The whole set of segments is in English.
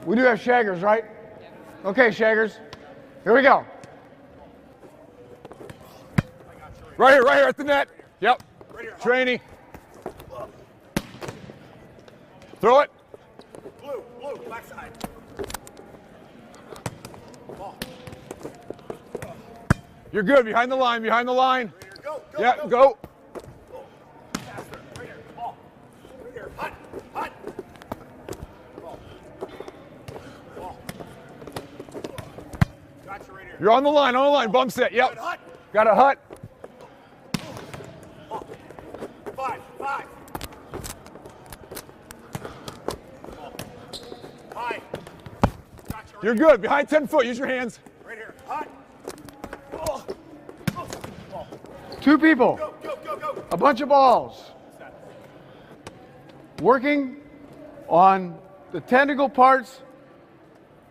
We do have shaggers, right? Okay, shaggers. Here we go. Right here at the net. Yep. Training. Throw it. Blue, backside. You're good. Behind the line. Go. Yeah, go. Faster. Right here. Ball. Right here. Hut. Ball. Gotcha right here. You're on the line. Bump set. Yep. Good hut. Got a hut. Ball. Five. Ball. High. Gotcha right You're here. good. Behind 10 foot. Use your hands. Right here. Hut. Ball. Two people. Go. A bunch of balls. Working on the technical parts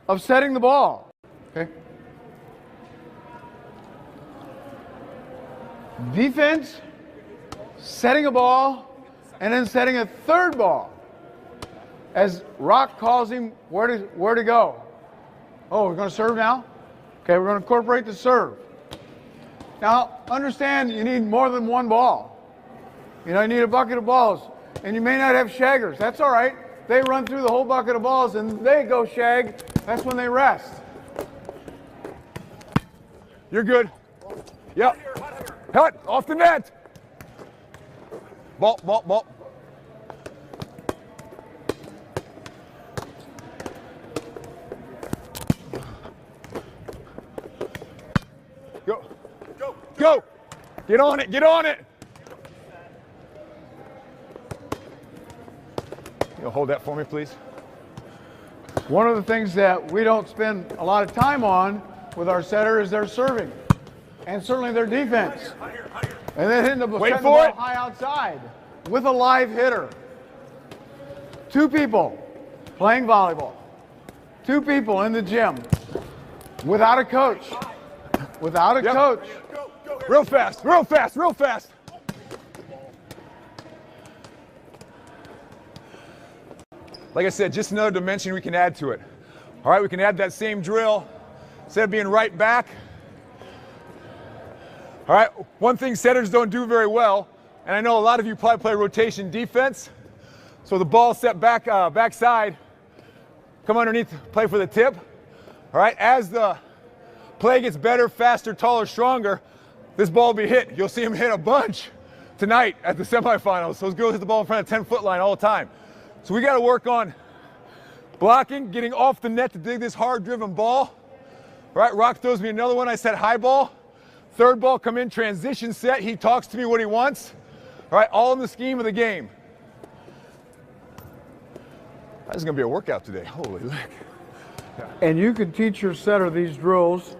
of setting the ball. Okay. Defense, setting a ball, and then setting a third ball. As Rock calls him where to go. Oh, we're going to serve now? Okay, we're going to incorporate the serve. Now, understand you need more than one ball. You know, you need a bucket of balls. And you may not have shaggers. That's all right. They run through the whole bucket of balls and they go shag. That's when they rest. You're good. Yep. Hut. Off the net. Ball. Go. Get on it. You'll hold that for me, please. One of the things that we don't spend a lot of time on with our setter is their serving. And certainly their defense. And then hitting the ball high outside with a live hitter. Two people playing volleyball. Two people in the gym without a coach. Without a coach. Real fast. Like I said, just another dimension we can add to it. All right, we can add that same drill instead of being right back. All right, one thing setters don't do very well, and I know a lot of you probably play rotation defense, so the ball set back backside, come underneath, play for the tip. All right, as the play gets better, faster, taller, stronger, this ball will be hit. You'll see him hit a bunch tonight at the semifinals. Those girls hit the ball in front of the 10-foot line all the time. So we got to work on blocking, getting off the net to dig this hard-driven ball. All right, Rock throws me another one. I said high ball. Third ball, come in, transition set. He talks to me what he wants. All right, all in the scheme of the game. This is going to be a workout today. Holy lick. Yeah. And you can teach your setter these drills,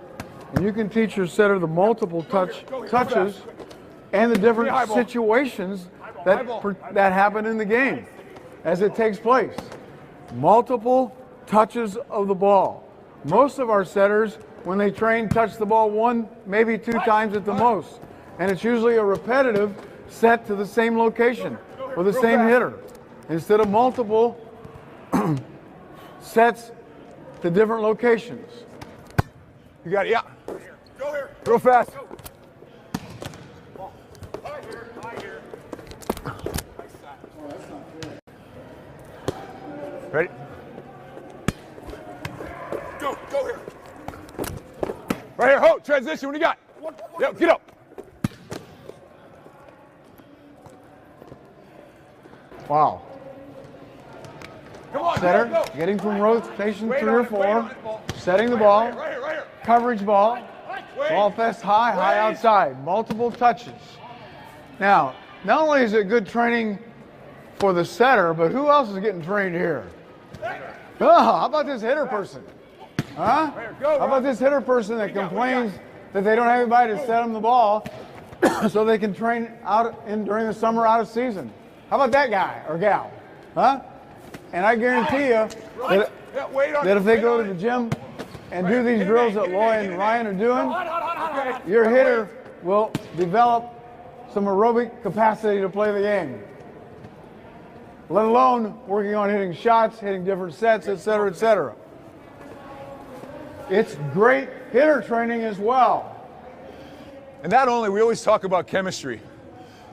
and you can teach your setter the multiple touches and the different situations that happen in the game as it takes place. Multiple touches of the ball. Most of our setters, when they train, touch the ball one, maybe two times at the most. And it's usually a repetitive set to the same location with the same hitter instead of multiple sets to different locations. You got it, yeah. Go here. Real fast. High here. Ready? Go here. Right here, ho, transition, what do you got? Yep, get up. Wow. Come on, Setter, go. getting from rotation Wait 3 on or it, wait on 4, it, ball. setting the ball, Right here. coverage ball, Wait. ball fest high outside, multiple touches. Now, not only is it good training for the setter, but who else is getting trained here? Oh, how about this hitter person? Huh? How about this hitter person that complains that they don't have anybody to set them the ball so they can train during the summer out of season? How about that guy or gal? Huh? And I guarantee you that if they go to the gym and do these drills that Loy and Ryan are doing, your hitter will develop some aerobic capacity to play the game. let alone working on hitting shots, hitting different sets, et cetera, et cetera. It's great hitter training as well. And not only, we always talk about chemistry.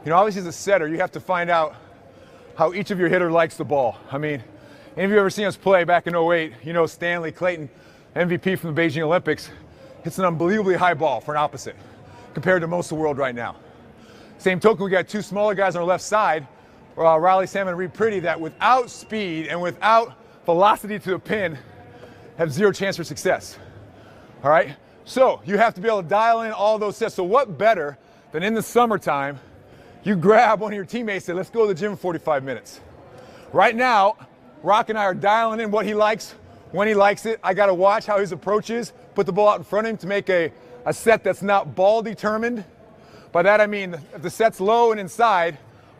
You know, obviously as a setter, you have to find out how each of your hitter likes the ball. I mean, any of you ever seen us play back in 08, you know Stanley Clayton, MVP from the Beijing Olympics, hits an unbelievably high ball for an opposite compared to most of the world right now. Same token, we got two smaller guys on our left side, Riley Salmon and Reed Pretty, that without speed and without velocity to the pin have zero chance for success. All right? So you have to be able to dial in all those sets. So what better than in the summertime, you grab one of your teammates and say, let's go to the gym for 45 minutes. Right now, Rock and I are dialing in what he likes, when he likes it. I got to watch how his approach is, put the ball out in front of him to make a set that's not ball determined. By that I mean, if the set's low and inside,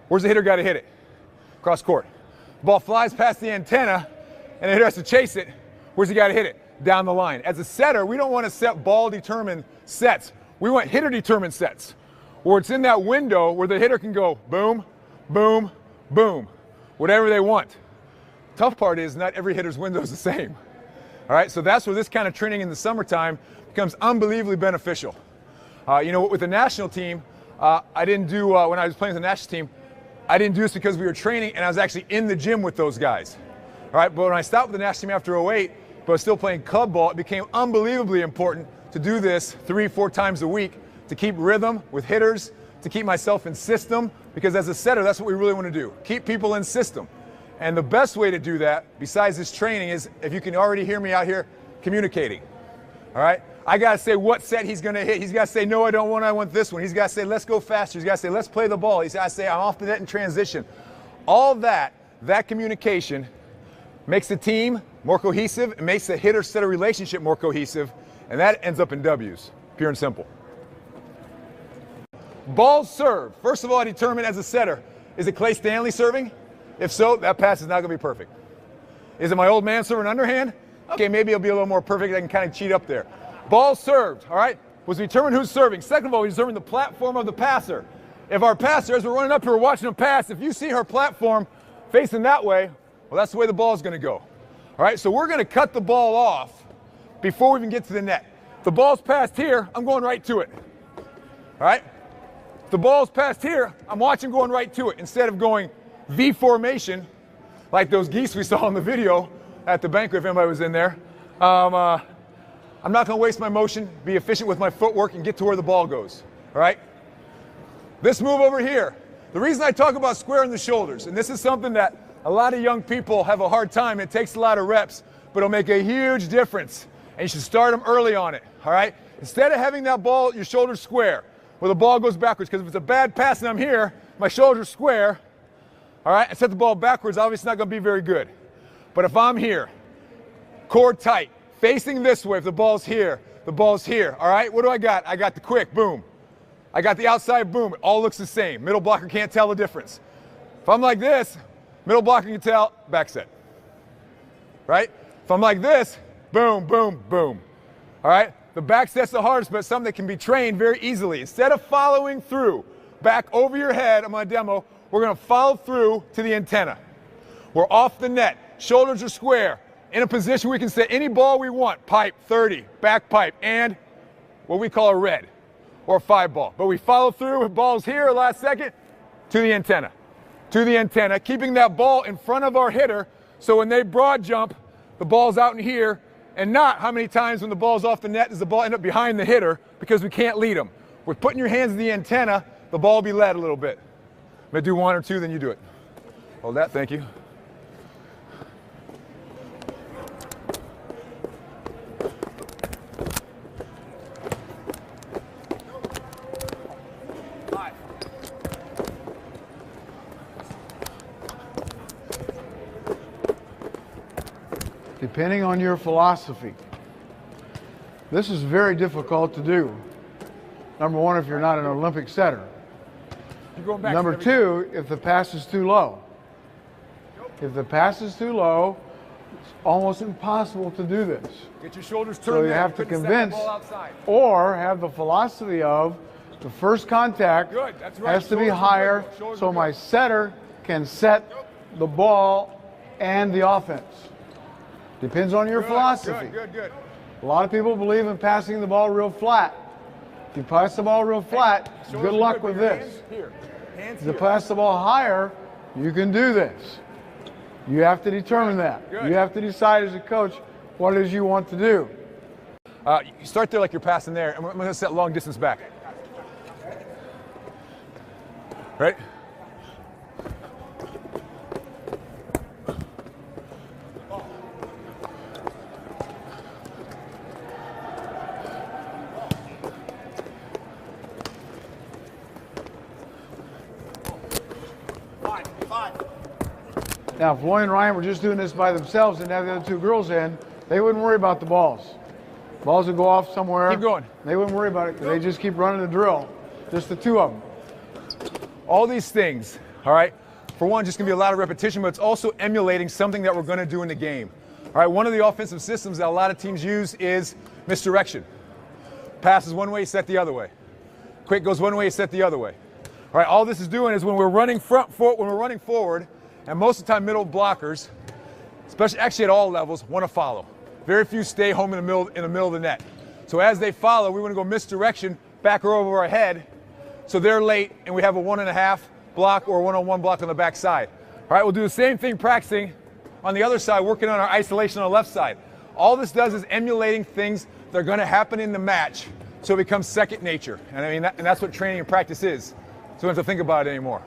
where's the hitter got to hit it? Cross court. Ball flies past the antenna, and the hitter has to chase it. Where's he got to hit it? Down the line. As a setter, we don't want to set ball-determined sets. We want hitter-determined sets, where it's in that window where the hitter can go boom, boom, boom, whatever they want. Tough part is not every hitter's window is the same. All right, so that's where this kind of training in the summertime becomes unbelievably beneficial. You know, with the national team, I didn't do, when I was playing with the national team, I didn't do this because we were training and I was actually in the gym with those guys. All right, but when I stopped with the national team after 08, but I was still playing club ball, it became unbelievably important to do this 3-4 times a week to keep rhythm with hitters, to keep myself in system, because as a setter, that's what we really want to do, keep people in system. And the best way to do that, besides this training, is if you can already hear me out here communicating. All right? I got to say what set he's going to hit. He's got to say, no, I don't want, I want this one. He's got to say, let's go faster. He's got to say, let's play the ball. He's got to say, I'm off the net in transition. All that communication makes the team more cohesive. It makes the hitter-setter relationship more cohesive. And that ends up in W's, pure and simple. Balls served. First of all, I determine as a setter, is it Clay Stanley serving? If so, that pass is not going to be perfect. Is it my old man serving underhand? Okay, maybe it'll be a little more perfect. I can kind of cheat up there. Ball served, all right? Was we determine who's serving. Second of all, we determine the platform of the passer. If our passer, as we're running up here, we're watching him pass, if you see her platform facing that way, well, that's the way the ball is going to go. All right, so we're going to cut the ball off before we even get to the net. If the ball's passed here, I'm going right to it. All right? If the ball's passed here, I'm watching going right to it instead of going V formation like those geese we saw in the video at the banquet if anybody was in there. I'm not going to waste my motion, be efficient with my footwork, and get to where the ball goes. All right? This move over here, the reason I talk about squaring the shoulders, and this is something that a lot of young people have a hard time, it takes a lot of reps, but it'll make a huge difference. And you should start them early on it. All right? Instead of having that ball, your shoulders square, where the ball goes backwards, because if it's a bad pass and I'm here, my shoulders square, all right, and set the ball backwards, obviously it's not going to be very good. But if I'm here, core tight, facing this way, if the ball's here, all right? What do I got? I got the quick, boom. I got the outside, boom. It all looks the same. Middle blocker can't tell the difference. If I'm like this, middle blocker can tell, back set. Right? If I'm like this, boom, boom, boom. All right? The back set's the hardest, but it's something that can be trained very easily. Instead of following through, back over your head, I'm going to demo, we're going to follow through to the antenna. We're off the net. Shoulders are square. In a position we can set any ball we want. Pipe, 30, back pipe, and what we call a red or a 5-ball. But we follow through with balls here, last second, to the antenna. To the antenna, keeping that ball in front of our hitter so when they broad jump, the ball's out in here, and not how many times when the ball's off the net does the ball end up behind the hitter because we can't lead them. We're putting your hands in the antenna, the ball will be led a little bit. I'm going to do one or two, then you do it. Hold that, thank you. Depending on your philosophy, this is very difficult to do. Number one, if you're not an Olympic setter. Number two, if the pass is too low. If the pass is too low, it's almost impossible to do this. Get your shoulders turned. So you have to convince or have the philosophy of the first contact has to be higher so my setter can set the ball and the offense. Depends on your philosophy. Good. A lot of people believe in passing the ball real flat. If you pass the ball real flat, good luck with this. If you pass the ball higher, you can do this. You have to determine that. Good. You have to decide as a coach what it is you want to do. You start there like you're passing there, and I'm going to set long distance back. Right? Now, if Lloyd and Ryan were just doing this by themselves and have the other two girls in, they wouldn't worry about the balls. Balls would go off somewhere. Keep going. They wouldn't worry about it because they just keep running the drill. Just the two of them. All these things, all right, for one, just going to be a lot of repetition, but it's also emulating something that we're going to do in the game. All right, one of the offensive systems that a lot of teams use is misdirection. Passes one way, set the other way. Quick goes one way, set the other way. All right, all this is doing is when we're running forward, and most of the time middle blockers, especially actually at all levels, want to follow. Very few stay home in the middle of the net. So as they follow, we want to go misdirection, back or over our head, so they're late and we have a 1.5 block or a 1-on-1 block on the back side. All right, we'll do the same thing practicing on the other side, working on our isolation on the left side. All this does is emulating things that are going to happen in the match, so it becomes second nature. And I mean, and that's what training and practice is. So we don't have to think about it anymore.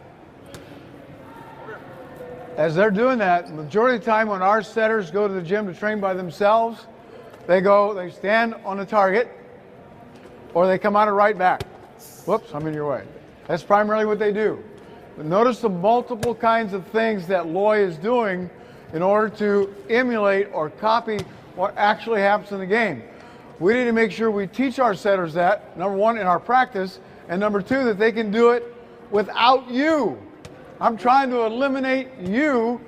As they're doing that, the majority of the time when our setters go to the gym to train by themselves, they stand on the target, or they come out of right back. Whoops, I'm in your way. That's primarily what they do. But notice the multiple kinds of things that Loy is doing in order to emulate or copy what actually happens in the game. We need to make sure we teach our setters that, number one, in our practice, and number two, that they can do it without you. I'm trying to eliminate you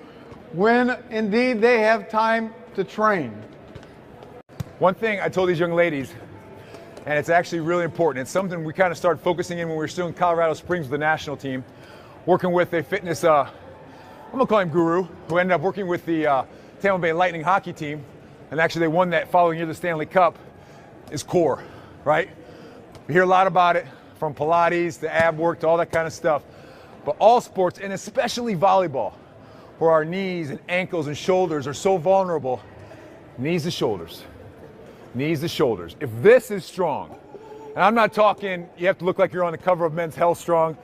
when indeed they have time to train. One thing I told these young ladies, and it's actually really important, it's something we kind of started focusing in when we were still in Colorado Springs with the national team, working with a fitness, I'm gonna call him guru, who ended up working with the Tampa Bay Lightning hockey team, and actually they won that following year the Stanley Cup, is core, right? We hear a lot about it, from Pilates to ab work to all that kind of stuff. But all sports, and especially volleyball, where our knees and ankles and shoulders are so vulnerable, knees to shoulders, knees to shoulders. If this is strong, and I'm not talking you have to look like you're on the cover of Men's Health Strong.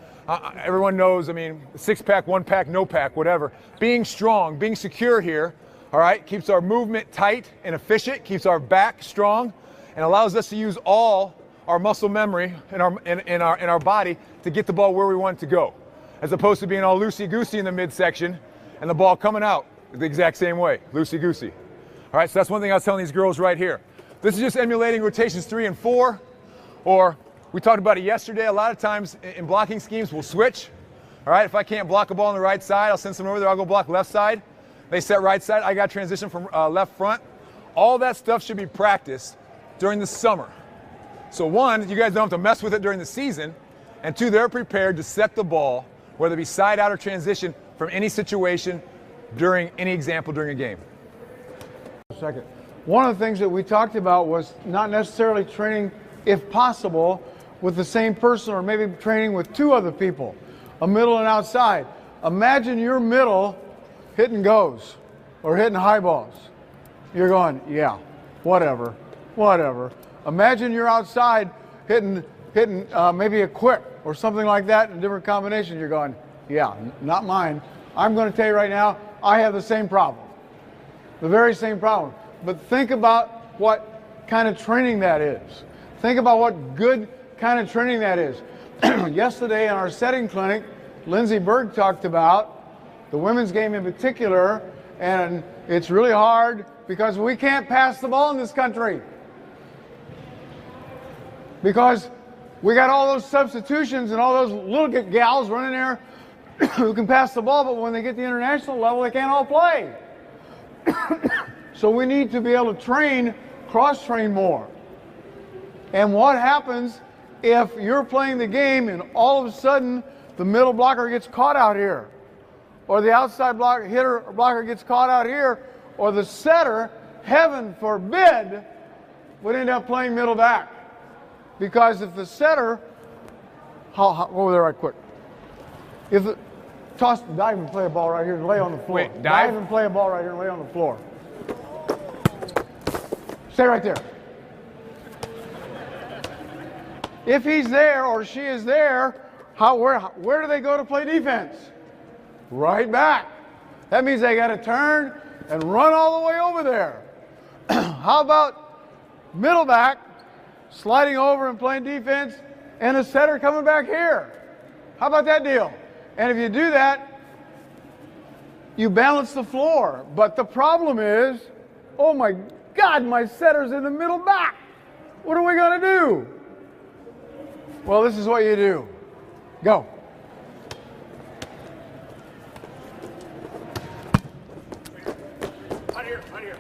Everyone knows, I mean, 6-pack, 1-pack, no pack, whatever. Being strong, being secure here, all right, keeps our movement tight and efficient, keeps our back strong, and allows us to use all our muscle memory in our body to get the ball where we want it to go, as opposed to being all loosey-goosey in the midsection and the ball coming out the exact same way, loosey-goosey. All right, so that's one thing I was telling these girls right here. This is just emulating rotations 3 and 4, or we talked about it yesterday. A lot of times in blocking schemes, we'll switch. All right, if I can't block a ball on the right side, I'll send someone over there, I'll go block left side. They set right side, I got transition from left front. All that stuff should be practiced during the summer. So one, you guys don't have to mess with it during the season, and two, they're prepared to set the ball, whether it be side out or transition, from any situation during any example during a game. Second. One of the things that we talked about was not necessarily training, if possible, with the same person, or maybe training with 2 other people, a middle and outside. Imagine your middle hitting goes or hitting high balls. You're going, yeah, whatever. Imagine you're outside hitting maybe a quick or something like that in a different combination. You're going, yeah, not mine. I'm going to tell you right now, I have the same problem. The very same problem. But think about what kind of training that is. Think about what good kind of training that is. Yesterday in our setting clinic, Lindsey Berg talked about the women's game in particular, and it's really hard because we can't pass the ball in this country. Because we got all those substitutions and all those little gals running there who can pass the ball, but when they get to the international level, they can't all play. So we need to be able to train, cross-train more. And what happens if you're playing the game and all of a sudden the middle blocker gets caught out here? or the outside blocker gets caught out here, or the setter, heaven forbid, would end up playing middle back. Because if the setter, over there right quick. If the, dive and play a ball right here and lay on the floor. Wait, dive and play a ball right here and lay on the floor. Stay right there. If he's there or she is there, where do they go to play defense? Right back. That means they got to turn and run all the way over there. How about middle back, sliding over and playing defense, and a setter coming back here? How about that deal? And if you do that, you balance the floor. But the problem is, oh my God, my setter's in the middle back. What are we going to do? Well, this is what you do. Go. Out here, out here.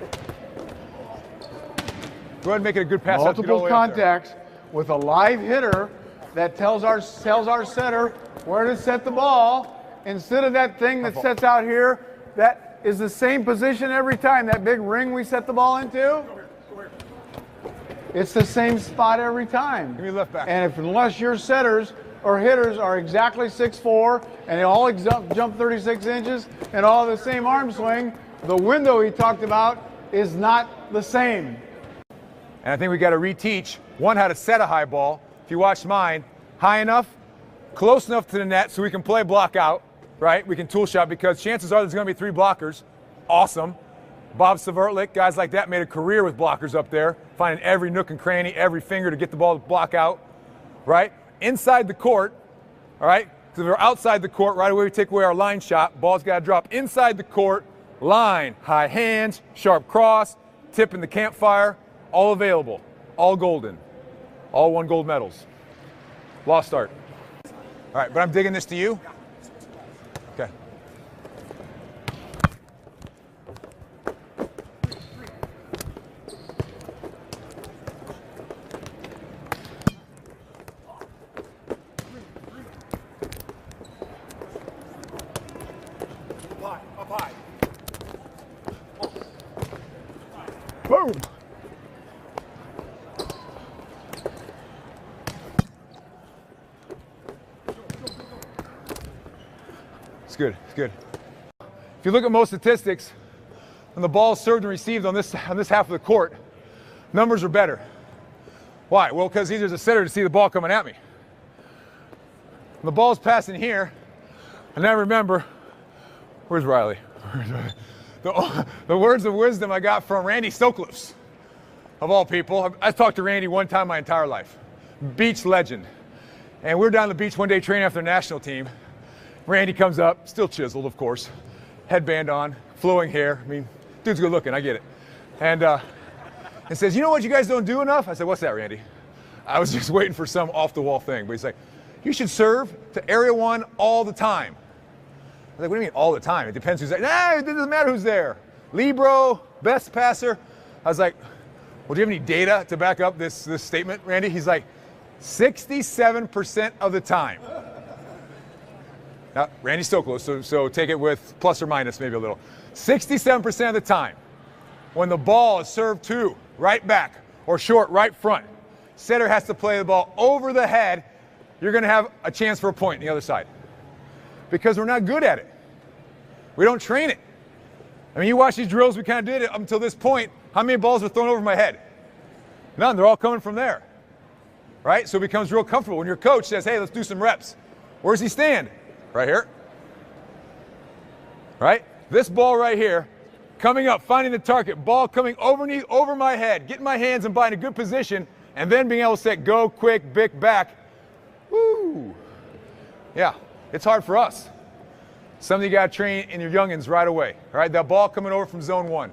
Go ahead and make it a good pass. Multiple contacts with a live hitter that tells our setter where to set the ball, instead of that thing that sets out here that is the same position every time, that big ring we set the ball into. Go here. It's the same spot every time. Give me left back. And unless your setters or hitters are exactly 6'4" and they all jump 36 inches and all the same arm swing, the window he talked about is not the same. And I think we got to reteach, one, how to set a high ball. If you watch mine, high enough, close enough to the net so we can play block out, right? We can tool shot, because chances are there's going to be 3 blockers. Awesome. Bob Savertlik, guys like that made a career with blockers up there, finding every nook and cranny, every finger to get the ball to block out, right? Inside the court, all right? So if we're outside the court, right away we take away our line shot, ball's got to drop inside the court, line, high hands, sharp cross, tip in the campfire, all available, all golden, all won gold medals. Lost start. All right, but I'm digging this to you. Okay. Up high. Boom. It's good, it's good. If you look at most statistics, when the ball is served and received on this half of the court, numbers are better. Why? Well, because easier as a setter to see the ball coming at me. When the ball's passing here, and I remember, where's Riley? The words of wisdom I got from Randy Stokeliffs, of all people. I talked to Randy one time my entire life, beach legend. And we're down the beach one day training after the national team. Randy comes up, still chiseled, of course, headband on, flowing hair. I mean, dude's good looking, I get it. And says, you know what you guys don't do enough? I said, what's that, Randy? I was just waiting for some off-the-wall thing. But he's like, you should serve to area 1 all the time. I was like, what do you mean all the time? It depends who's there. Nah, it doesn't matter who's there. Libro, best passer. I was like, well, do you have any data to back up this statement, Randy? He's like, 67% of the time. Now, Randy Stokeliffs, so take it with plus or minus maybe a little. 67% of the time, when the ball is served to right back or short right front, setter has to play the ball over the head, you're going to have a chance for a point on the other side. Because we're not good at it. We don't train it. I mean, you watch these drills, we kind of did it up until this point. How many balls were thrown over my head? None. They're all coming from there. Right? So it becomes real comfortable. When your coach says, hey, let's do some reps. Where's he stand? Right here. Right? This ball right here, coming up, finding the target, ball coming over my head, getting my hands and body in a good position, and then being able to set go, quick, bick, back. Woo! Yeah, it's hard for us. Something you got to train in your youngins right away. All right, that ball coming over from zone 1.